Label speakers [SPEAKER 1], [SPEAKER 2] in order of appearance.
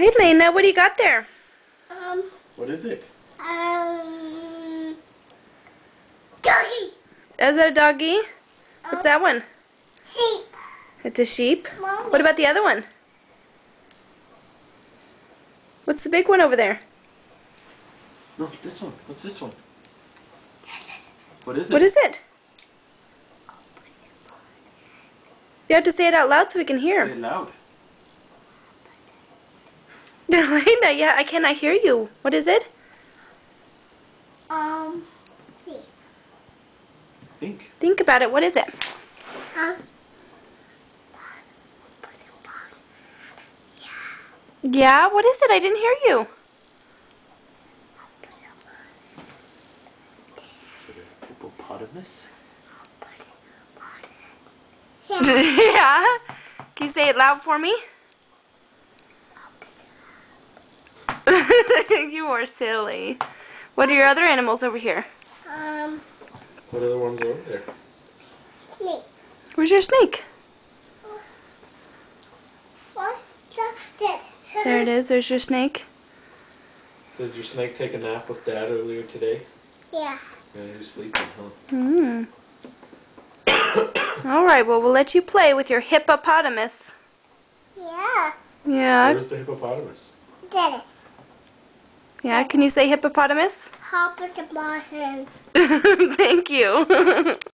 [SPEAKER 1] Hey, Lena, what do you got there?
[SPEAKER 2] What is it?
[SPEAKER 1] Doggy. Is that a doggy? What's that one?
[SPEAKER 3] Sheep.
[SPEAKER 1] It's a sheep?
[SPEAKER 3] Mommy.
[SPEAKER 1] What about the other one? What's the big one over there?
[SPEAKER 2] No, this one. What's this one? What is it?
[SPEAKER 1] What is it? You have to say it out loud so we can hear.
[SPEAKER 2] Say it loud.
[SPEAKER 1] Lena, yeah, I cannot hear you. What is it?
[SPEAKER 3] Sheep.
[SPEAKER 2] Think.
[SPEAKER 1] Think about it. What is it?
[SPEAKER 3] Huh?
[SPEAKER 1] Yeah, what is it? I didn't hear you.
[SPEAKER 2] Is it a hippopotamus?
[SPEAKER 1] Yeah? Can you say it loud for me? You are silly. What are your other animals over here?
[SPEAKER 2] What other ones are over there?
[SPEAKER 3] Snake.
[SPEAKER 1] Where's your snake?
[SPEAKER 3] What? This.
[SPEAKER 1] There it is. There's your snake.
[SPEAKER 2] Did your snake take a nap with Dad earlier today?
[SPEAKER 3] Yeah.
[SPEAKER 2] Yeah, he was sleeping, huh?
[SPEAKER 1] Hmm. All right, well, we'll let you play with your hippopotamus.
[SPEAKER 3] Yeah.
[SPEAKER 1] Yeah.
[SPEAKER 2] Where's the hippopotamus?
[SPEAKER 3] Dennis.
[SPEAKER 1] Yeah, can you say hippopotamus?
[SPEAKER 3] Hop at the bottom.
[SPEAKER 1] Thank you.